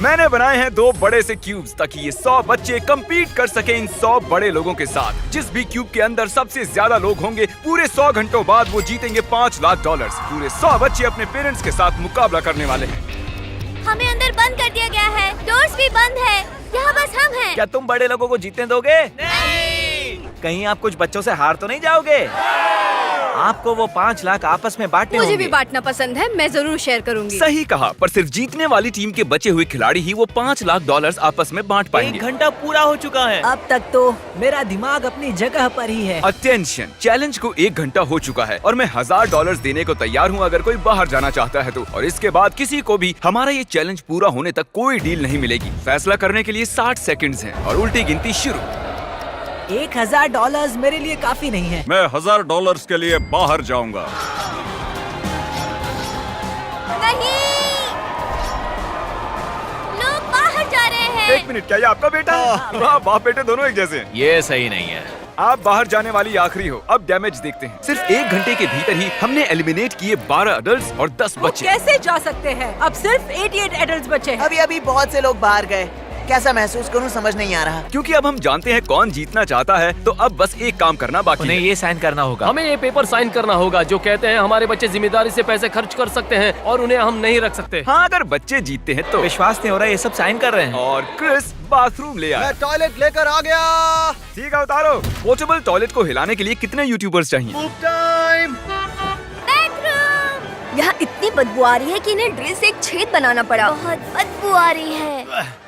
मैंने बनाए हैं 2 बड़े से क्यूब्स ताकि ये 100 बच्चे compete कर सके इन 100 बड़े लोगों के साथ। जिस भी क्यूब के अंदर सबसे ज्यादा लोग होंगे पूरे 100 घंटों बाद वो जीतेंगे $5 लाख। पूरे 100 बच्चे अपने पेरेंट्स के साथ मुकाबला करने वाले हैं। हमें अंदर बंद कर दिया गया है, डोर्स भी बंद है, यहाँ बस हम हैं। क्या तुम बड़े लोगों को जीतने दोगे? नहीं। कहीं आप कुछ बच्चों से हार तो नहीं जाओगे? आपको वो 5 लाख आपस में बांटने होंगे। मुझे भी बांटना पसंद है, मैं जरूर शेयर करूंगी। सही कहा, पर सिर्फ जीतने वाली टीम के बचे हुए खिलाड़ी ही वो $5 लाख आपस में बांट पाएंगे। 1 घंटा पूरा हो चुका है। अब तक तो मेरा दिमाग अपनी जगह पर ही है। अटेंशन, चैलेंज को 1 घंटा हो चुका है और मैं $1000 देने को तैयार हूँ अगर कोई बाहर जाना चाहता है तो। और इसके बाद किसी को भी हमारा ये चैलेंज पूरा होने तक कोई डील नहीं मिलेगी। फैसला करने के लिए 60 सेकंड्स हैं और उल्टी गिनती शुरू। $1000 मेरे लिए काफी नहीं है। मैं $1000 के लिए बाहर जाऊंगा। नहीं, लोग बाहर जा रहे हैं। 1 मिनट, क्या ये आपका बेटा है? वाह, बाप बेटे दोनों एक जैसे हैं। ये सही नहीं है। आप बाहर जाने वाली आखिरी हो। अब डैमेज देखते हैं। सिर्फ 1 घंटे के भीतर ही हमने एलिमिनेट किए 12 अडल्ट और 10 वो बच्चे। कैसे जा सकते हैं? अब सिर्फ 88 एडल्ट बचे हैं। अभी बहुत से लोग बाहर गए। कैसा महसूस करूं समझ नहीं आ रहा। क्योंकि अब हम जानते हैं कौन जीतना चाहता है तो अब बस एक काम करना बाकी उन्हें है। ये साइन करना होगा। हमें ये पेपर साइन करना होगा जो कहते हैं हमारे बच्चे जिम्मेदारी से पैसे खर्च कर सकते हैं और उन्हें हम नहीं रख सकते। हाँ, अगर बच्चे जीतते हैं तो। विश्वास नहीं हो रहा, ये सब साइन कर रहे हैं। और क्रिस बाथरूम ले आया। टॉयलेट लेकर आ गया। ठीक है, उतारो। पोर्टेबल टॉयलेट को हिलाने के लिए कितने यूट्यूबर्स चाहिए? बेडरूम। यहाँ इतनी बदबू आ रही है कि इन्हें ड्रिल से एक छेद बनाना पड़ा। बहुत बदबू आ रही है।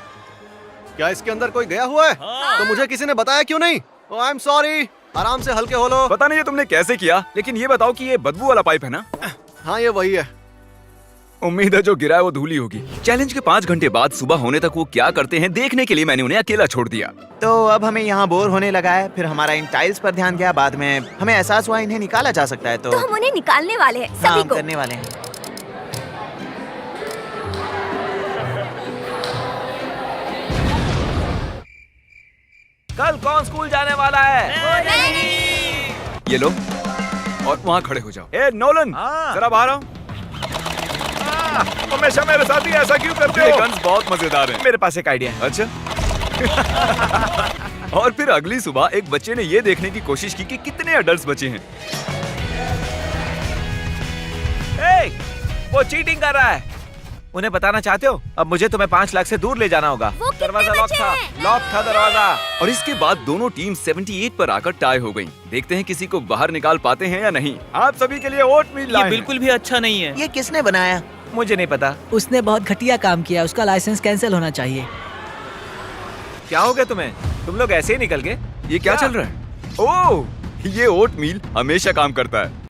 क्या इसके अंदर कोई गया हुआ है? तो मुझे किसी ने बताया क्यों नहीं? I am sorry. आराम से हल्के हो लो। पता नहीं ये तुमने कैसे किया, लेकिन ये बताओ कि ये बदबू वाला पाइप है ना? हाँ, ये वही है। उम्मीद है जो गिरा है वो धूली होगी। चैलेंज के 5 घंटे बाद सुबह होने तक वो क्या करते हैं देखने के लिए मैंने उन्हें अकेला छोड़ दिया। तो अब हमें यहाँ बोर होने लगा है। फिर हमारा इन टाइल्स पर ध्यान गया। बाद में हमें एहसास हुआ इन्हें निकाला जा सकता है। तो हम उन्हें निकालने वाले हैं, हाँ, सभी हम को। करने वाले हैं। कल कौन स्कूल जाने वाला है? ये लो और वहाँ खड़े हो जाओ। ए नोलन, हाँ। जरा बाहर आओ। हमेशा मेरे साथ ही ऐसा क्यों करते हो? ये गन्स बहुत मजेदार हैं। मेरे पास एक आइडिया है। अच्छा। और फिर अगली सुबह एक बच्चे ने ये देखने की कोशिश की कि कितने अडल्ट्स बचे हैं। ए, वो चीटिंग कर रहा है। उन्हें बताना चाहते हो? अब मुझे तुम्हें 5 लाख से दूर ले जाना होगा। वो कितने दरवाजा लॉक बचे था। हैं? लॉक था दरवाजा। और इसके बाद दोनों टीम 78 पर आकर टाई हो गयी। देखते हैं किसी को बाहर निकाल पाते हैं या नहीं। आप सभी के लिए ओटमील लाए हैं। बिल्कुल भी अच्छा नहीं है। ये किसने बनाया? मुझे नहीं पता। उसने बहुत घटिया काम किया। उसका लाइसेंस कैंसिल होना चाहिए। क्या हो गया तुम्हें? तुम लोग ऐसे ही निकल गए? ये क्या चल रहा है? ओह, ये ओटमील हमेशा काम करता है।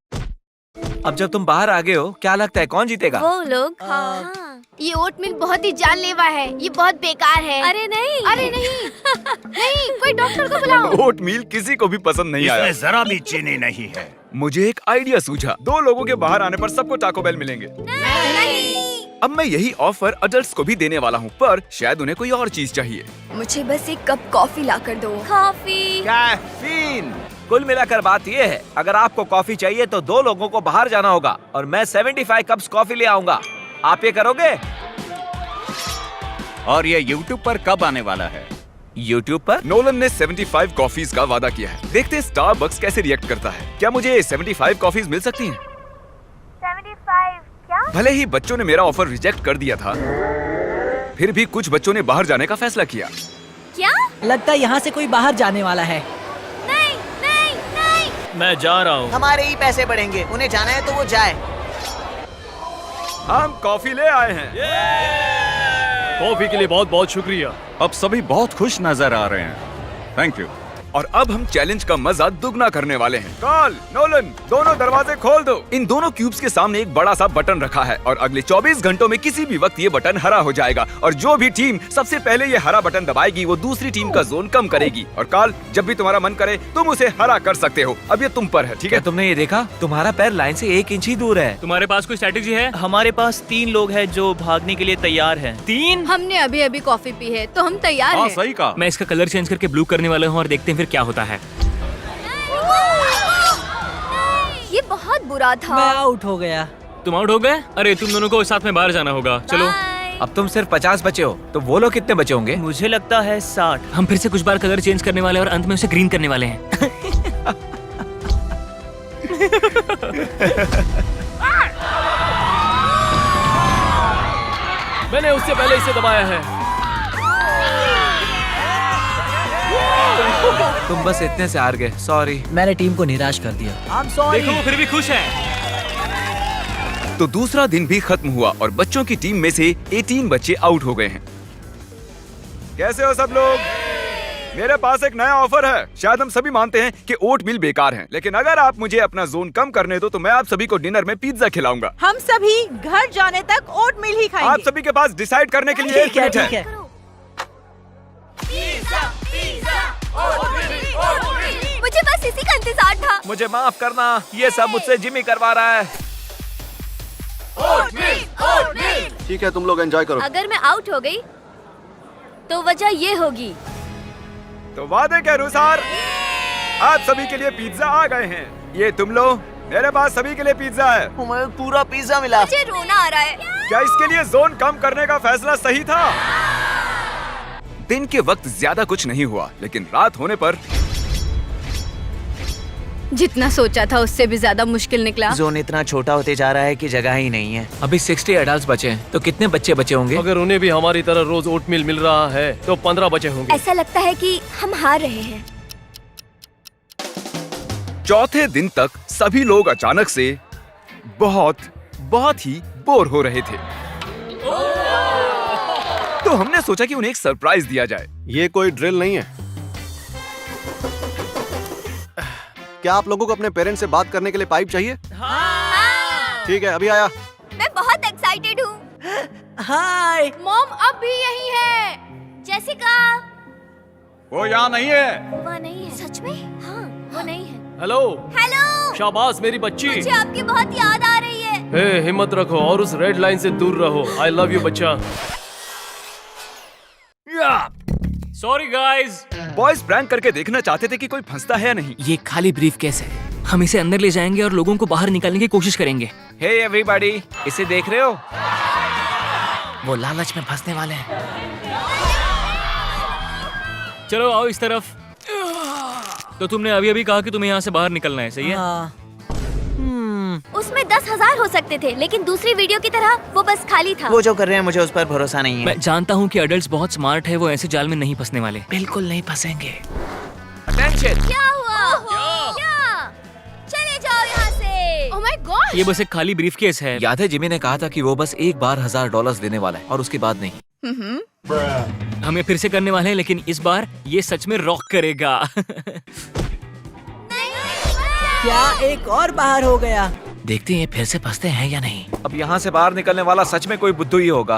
अब जब तुम बाहर आ गए हो, क्या लगता है कौन जीतेगा? वो लोग। हाँ। ये ओटमील बहुत ही जानलेवा है। ये बहुत बेकार है। अरे नहीं, अरे नहीं। नहीं, कोई डॉक्टर को बुलाओ। ओटमील किसी को भी पसंद नहीं आया। जरा भी चीनी नहीं है। मुझे एक आइडिया सूझा। 2 लोगों के बाहर आने पर सबको टाको बेल मिलेंगे। नहीं। अब मैं यही ऑफर अडल्ट्स को भी देने वाला हूँ, पर शायद उन्हें कोई और चीज चाहिए। मुझे बस एक कप कॉफी ला कर दो। कॉफी। कैफीन। कुल मिलाकर बात ये है, अगर आपको कॉफी चाहिए तो 2 लोगों को बाहर जाना होगा और मैं 75 कप्स कॉफी ले आऊंगा। आप ये करोगे? और ये YouTube पर कब आने वाला है? YouTube पर? नोलन ने 75 कॉफीज का वादा किया है। देखते हैं स्टारबक्स कैसे रिएक्ट करता है। क्या मुझे 75 कॉफीज मिल सकती हैं? 75 क्या? भले ही बच्चों ने मेरा ऑफर रिजेक्ट कर दिया था, फिर भी कुछ बच्चों ने बाहर जाने का फैसला किया। क्या? लगता है यहाँ से कोई बाहर जाने वाला है। नहीं, नहीं, नहीं। मैं जा रहा हूँ। हमारे ही पैसे बढ़ेंगे। उन्हें जाना है तो वो जाए। हम कॉफी ले आए हैं। कॉफी के लिए बहुत बहुत शुक्रिया। अब सभी बहुत खुश नजर आ रहे हैं। Thank you. और अब हम चैलेंज का मजा दुगना करने वाले हैं। कार्ल, नोलन, दोनों दरवाजे खोल दो। इन दोनों क्यूब्स के सामने एक बड़ा सा बटन रखा है और अगले 24 घंटों में किसी भी वक्त ये बटन हरा हो जाएगा और जो भी टीम सबसे पहले ये हरा बटन दबाएगी वो दूसरी टीम का जोन कम करेगी। और कार्ल, जब भी तुम्हारा मन करे तुम उसे हरा कर सकते हो। अब ये तुम पर है, ठीक क्या है? तुमने ये देखा? तुम्हारा पैर लाइन से 1 इंच ही दूर है। तुम्हारे पास कोई स्ट्रेटेजी है? हमारे पास 3 लोग हैं जो भागने के लिए तैयार हैं। 3? हमने अभी अभी कॉफी पी है तो हम तैयार हाँ, हैं। सही कहा। मैं इसका कलर चेंज करके ब्लू करने वाला हूँ और देखते हैं फिर क्या होता है। ये बहुत बुरा था। मैं आउट हो गया। तुम आउट हो गए? अरे तुम दोनों को साथ में बाहर जाना होगा। चलो। Bye. अब तुम सिर्फ 50 बचे हो, तो वो लोग कितने बचे होंगे? मुझे लगता है 60। हम फिर से कुछ बार कलर चेंज करने वाले हैं और अंत में उसे ग्रीन करने वाले हैं। मैंने उससे पहले इसे दबाया है। तुम बस इतने से हार गए, सॉरी। मैंने टीम को निराश कर दिया। I'm sorry। देखो वो फिर भी खुश है। तो दूसरा दिन भी खत्म हुआ और बच्चों की टीम में से 18 बच्चे आउट हो गए हैं। कैसे हो सब लोग? मेरे पास एक नया ऑफर है। शायद हम सभी मानते हैं कि ओट मिल बेकार है, लेकिन अगर आप मुझे अपना जोन कम करने दो तो मैं आप सभी को डिनर में पिज्जा खिलाऊंगा। हम सभी घर जाने तक ओट मिल ही खाएंगे। आप सभी के पास डिसाइड करने के लिए 1 मिनट है। ठीक है। मुझे बस इसी का इंतजार था। मुझे माफ करना, ये सब मुझसे जिमी करवा रहा है। ठीक है, तुम लोग एंजॉय करो। अगर मैं आउट हो गई तो वजह ये होगी। तो वादे के अनुसार आप सभी के लिए पिज्जा आ गए हैं। ये तुम लो, मेरे पास सभी के लिए पिज्जा है। हमें पूरा पिज्जा मिला। मुझे रोना आ रहा है। क्या इसके लिए जोन कम करने का फैसला सही था? दिन के वक्त ज्यादा कुछ नहीं हुआ, लेकिन रात होने पर जितना सोचा था उससे भी ज्यादा मुश्किल निकला। जोन इतना छोटा होते जा रहा है कि जगह ही नहीं है। अभी 60 एडल्ट्स बचे हैं, तो कितने बच्चे बचे होंगे? अगर उन्हें भी हमारी तरह रोज ओटमील मिल रहा है तो 15 बचे होंगे। ऐसा लगता है कि हम हार रहे हैं। चौथे दिन तक सभी लोग अचानक से बहुत ही बोर हो रहे थे। तो हमने सोचा कि उन्हें एक सरप्राइज दिया जाए। ये कोई ड्रिल नहीं है। क्या आप लोगों को अपने पेरेंट्स से बात करने के लिए पाइप चाहिए? ठीक है, अभी आया। मैं बहुत एक्साइटेड हूँ। हाय। मॉम अब भी यही है। जेसिका वो यहाँ नहीं है। वो नहीं है। सच में? हाँ, वो नहीं है। हेलो। हेलो। शाबाश मेरी बच्ची। मुझे आपकी बहुत याद आ रही है। हे, हिम्मत रखो और उस रेड लाइन से दूर रहो। आई लव यू बच्चा। Sorry guys. बॉयज प्रैंक करके देखना चाहते थे कि कोई फंसता है या नहीं। ये खाली ब्रीफकेस है। हम इसे अंदर ले जाएंगे और लोगों को बाहर निकालने की कोशिश करेंगे। हे एवरीबॉडी, इसे देख रहे हो? वो लालच में फंसने वाले हैं। चलो आओ इस तरफ। तो तुमने अभी अभी कहा कि तुम्हें यहाँ से बाहर निकलना है, सही है? हाँ। उसमें 10,000 हो सकते थे, लेकिन दूसरी वीडियो की तरह वो बस खाली था। वो जो कर रहे हैं मुझे उस पर भरोसा नहीं है। मैं जानता हूँ कि अडल्ट्स बहुत स्मार्ट है, वो ऐसे जाल में नहीं फंसने वाले। बिल्कुल नहीं फंसेंगे। अटेंशन। क्या हुआ? क्या? चले जाओ यहाँ से। Oh my God! ये बस एक खाली ब्रीफकेस है। याद है जिमी ने कहा था कि वो बस एक बार $1000 देने वाला है और उसके बाद नहीं। हम ये फिर से करने वाले हैं, लेकिन इस बार ये सच में रॉक करेगा। क्या एक और बाहर हो गया? देखते हैं फिर से फंसते हैं या नहीं। अब यहाँ से बाहर निकलने वाला सच में कोई बुद्धू ही होगा।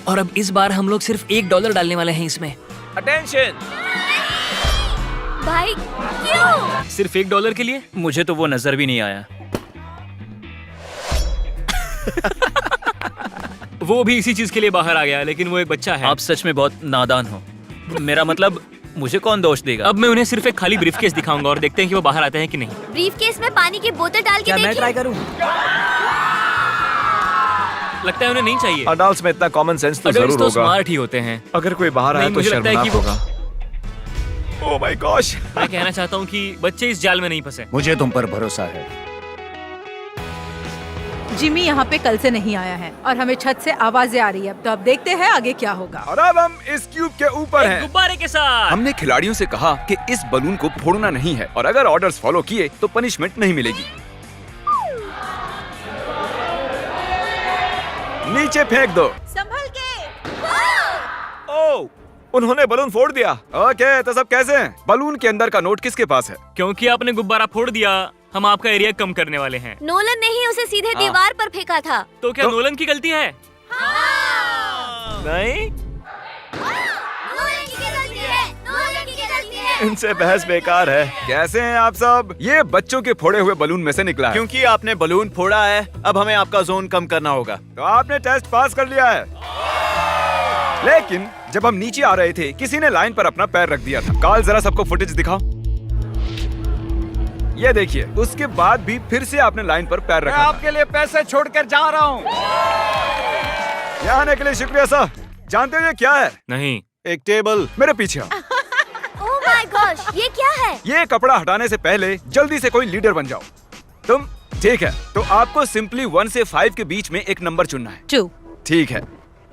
और अब इस बार हम लोग सिर्फ $1 डालने वाले हैं इसमें। अटेंशन। भाई क्यों? सिर्फ $1 के लिए? मुझे तो वो नजर भी नहीं आया। वो भी इसी चीज के लिए बाहर आ गया, लेकिन वो एक बच्चा है। आप सच में बहुत नादान हो। मेरा मतलब मुझे कौन दोष देगा? अब मैं उन्हें सिर्फ एक खाली ब्रीफकेस दिखाऊंगा और देखते हैं कि वो बाहर आते हैं कि नहीं। ब्रीफकेस में पानी की बोतल डाल के क्या मैं देखिए। ट्राई करूं? लगता है उन्हें नहीं चाहिए। अडल्ट्स में इतना कॉमन सेंस तो अडल्ट्स जरूर तो होगा। स्मार्ट ही होते हैं। अगर कोई बाहर आया नहीं, तो मुझे लगता है शर्मनाक कि वो- होगा। Oh my gosh. मैं कहना चाहता हूँ कि बच्चे इस जाल में नहीं फंसे। मुझे तुम पर भरोसा है। जिमी यहाँ पे कल से नहीं आया है और हमें छत से आवाजें आ रही है। तो अब देखते हैं आगे क्या होगा। और अब हम इस क्यूब के ऊपर हैं। गुब्बारे के साथ। हमने खिलाड़ियों से कहा कि इस बलून को फोड़ना नहीं है और अगर ऑर्डर्स फॉलो किए तो पनिशमेंट नहीं मिलेगी। नीचे फेंक दो। संभल के। ओह, उन्होंने बलून फोड़ दिया। ओके, तो सब कैसे हैं? बलून के अंदर का नोट किसके पास है? क्योंकि आपने गुब्बारा फोड़ दिया, हम आपका एरिया कम करने वाले हैं। नोलन ने ही उसे सीधे दीवार पर फेंका था। तो क्या नोलन की गलती है? नहीं, नोलन की गलती है। नोलन की गलती है। इनसे बहस बेकार है। कैसे हैं आप सब? ये बच्चों के फोड़े हुए बलून में से निकला है। क्योंकि आपने बलून फोड़ा है, अब हमें आपका जोन कम करना होगा। तो आपने टेस्ट पास कर लिया है। लेकिन जब हम नीचे आ रहे थे, किसी ने लाइन पर अपना पैर रख दिया था। कार्ल, जरा सबको फुटेज दिखाओ। ये देखिए, उसके बाद भी फिर से आपने लाइन पर पैर रखा। आपके लिए पैसे छोड़कर जा रहा हूँ। यहाँ आने के लिए शुक्रिया सर। जानते हो ये क्या है? नहीं। एक टेबल। मेरे पीछे आओ। ओह माय गॉश, ये क्या है? ये कपड़ा हटाने से पहले जल्दी से कोई लीडर बन जाओ। तुम ठीक है, तो आपको सिंपली 1 से 5 के बीच में एक नंबर चुनना है। 2। ठीक है,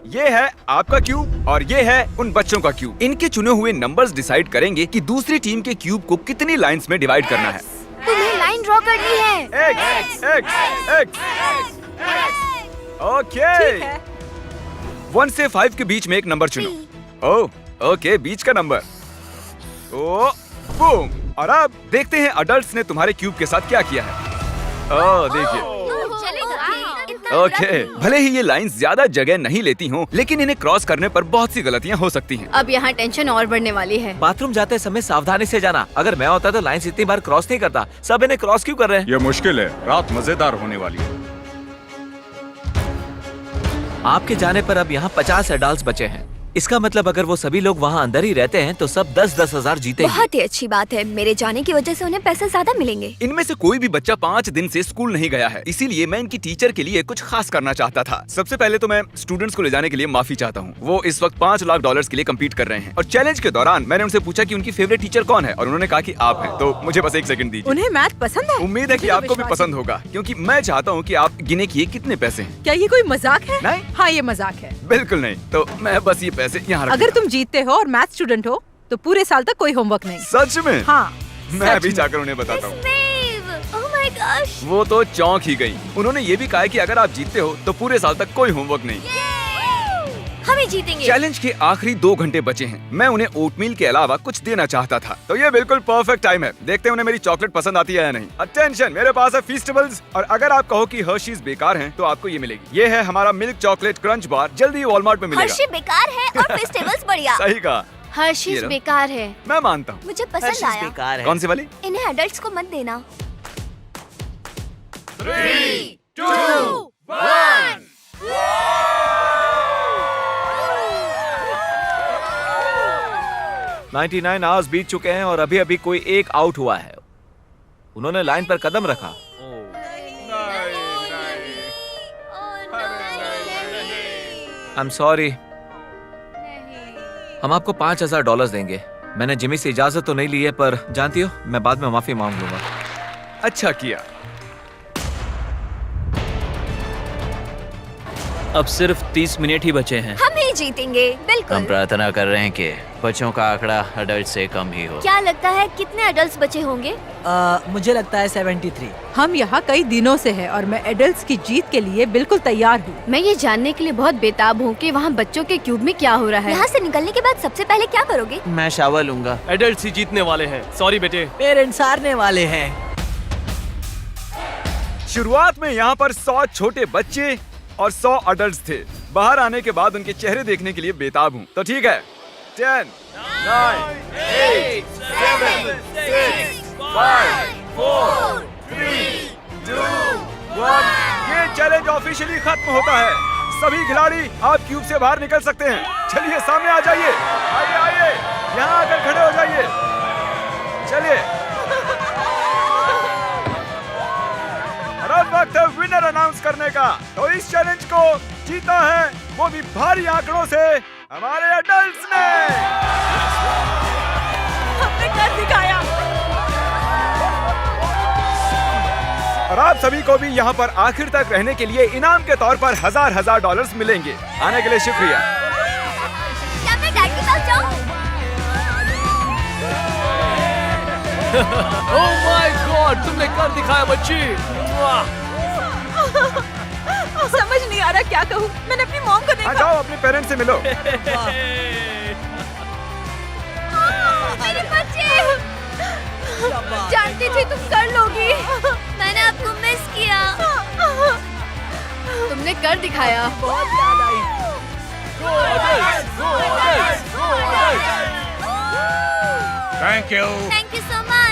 ये है आपका क्यूब और ये है उन बच्चों का क्यूब। इनके चुने हुए नंबर्स डिसाइड करेंगे कि दूसरी टीम के क्यूब को कितनी लाइंस में डिवाइड करना है। तुम्हें लाइन ड्रॉ करनी है। एक। ओके। 1 से 5 के बीच में एक नंबर चुनो। ओह ओके, बीच का नंबर। ओ बूम। और अब देखते हैं अडल्ट्स ने तुम्हारे क्यूब के साथ क्या किया है। ओह देखिए। ओके, भले ही ये लाइंस ज्यादा जगह नहीं लेती हों, लेकिन इन्हें क्रॉस करने पर बहुत सी गलतियां हो सकती हैं। अब यहाँ टेंशन और बढ़ने वाली है। बाथरूम जाते समय सावधानी से जाना। अगर मैं होता तो लाइंस इतनी बार क्रॉस नहीं करता। सब इन्हें क्रॉस क्यों कर रहे हैं? ये मुश्किल है, रात मजेदार होने वाली है। आपके जाने पर अब यहाँ 50 एडल्ट्स बचे हैं। इसका मतलब अगर वो सभी लोग वहाँ अंदर ही रहते हैं तो सब 10-10 हजार जीतेंगे। बहुत ही अच्छी बात है। मेरे जाने की वजह से उन्हें पैसे ज्यादा मिलेंगे। इनमें से कोई भी बच्चा 5 दिन से स्कूल नहीं गया है, इसीलिए मैं इनकी टीचर के लिए कुछ खास करना चाहता था। सबसे पहले तो मैं स्टूडेंट्स को ले जाने के लिए माफी चाहता हूँ। वो इस वक्त $5 लाख के लिए कम्पीट कर रहे हैं और चैलेंज के दौरान मैंने उनसे पूछा कि उनकी फेवरेट टीचर कौन है और उन्होंने कहा कि आप हैं। तो मुझे बस 1 सेकंड दीजिए। उन्हें मैथ पसंद है? उम्मीद है कि मुझे तो आपको भी विश्वास पसंद होगा, क्योंकि मैं चाहता हूँ कि आप गिने किए कितने पैसे हैं। क्या ये कोई मजाक है? नहीं। हाँ, ये मजाक है। बिल्कुल नहीं। तो मैं बस ये पैसे यहाँ रख अगर दूंगा। तुम जीतते हो और मैथ स्टूडेंट हो तो पूरे साल तक कोई होमवर्क नहीं। सच में? हाँ, मैं सच अभी में। जाकर उन्हें बताता हूँ। Oh my gosh. वो तो चौंक ही गई। उन्होंने ये भी कहा है कि अगर आप जीतते हो तो पूरे साल तक कोई होमवर्क नहीं। हम ही जीतेंगे। चैलेंज के आखिरी 2 घंटे बचे हैं। मैं उन्हें ओटमील के अलावा कुछ देना चाहता था, तो ये बिल्कुल परफेक्ट टाइम है। देखते हैं उन्हें मेरी चॉकलेट पसंद आती है या नहीं। अटेंशन, मेरे पास है फीस्टेबल्स, और अगर आप कहो कि हर्शीज बेकार हैं, तो आपको ये मिलेगी। ये है हमारा मिल्क चॉकलेट क्रंच बार, जल्दी वॉलमार्ट में मिलेगा। हर्शी बेकार है और फेस्टिवल्स बढ़िया। सही कहा। हर्शीज ये लो। बेकार है। मैं मानता हूँ। मुझे पसंद आया। कौन सी वाली? इन्हें एडल्ट्स को मत देना। 3, 2, 1। 99 आवर्स बीत चुके हैं और अभी अभी कोई एक आउट हुआ है। उन्होंने लाइन पर कदम रखा। I am sorry. हम आपको $5000 देंगे। मैंने जिमी से इजाजत तो नहीं ली है, पर जानती हो मैं बाद में माफी मांग लूंगा। अच्छा किया। अब सिर्फ 30 मिनट ही बचे हैं। हम ही जीतेंगे, बिल्कुल। हम प्रार्थना कर रहे हैं कि बच्चों का आंकड़ा अडल्ट से कम ही हो। क्या लगता है कितने एडल्ट्स बचे होंगे? मुझे लगता है 73। हम यहाँ कई दिनों से हैं और मैं एडल्ट्स की जीत के लिए बिल्कुल तैयार हूँ। मैं ये जानने के लिए बहुत बेताब हूँ कि वहाँ बच्चों के क्यूब में क्या हो रहा है। यहाँ से निकलने के बाद सबसे पहले क्या करोगे? मैं शावर लूंगा। एडल्ट्स ही जीतने वाले हैं। सॉरी बेटे। पेरेंट्स हारने वाले हैं। शुरुआत में यहाँ पर 100 छोटे बच्चे और 100 अडल्ट्स थे। बाहर आने के बाद उनके चेहरे देखने के लिए बेताब हूँ। तो ठीक है, 10, 9, 8, 7, 6, 5, 4, 3, 2, 1। ये चैलेंज ऑफिशियली खत्म होता है। सभी खिलाड़ी आप क्यूब से बाहर निकल सकते हैं। चलिए सामने आ जाइए। आइए आइए, यहाँ आकर खड़े हो जाइए। चलिए, अब वक्त है विनर अनाउंस करने का। तो इस चैलेंज को जीता है वो भी भारी आंकड़ों से हमारे एडल्ट्स ने। हमने कर दिखाया। और आप सभी को भी यहाँ पर आखिर तक रहने के लिए इनाम के तौर पर $1000 मिलेंगे। आने के लिए शुक्रिया। क्या मैं डैड के साथ जाऊँ? ओह माय गॉड, तुमने कर दिखाया बच्ची। समझ नहीं आ रहा क्या कहूँ। मैंने अपनी मॉम को हाँ, देखा। जाओ अपने पेरेंट्स से मिलो। मेरे बच्चे। जानती थी तुम कर लोगी। मैंने आपको मिस किया। तुमने कर दिखाया। बहुत याद आई। Thank you. Thank you so much.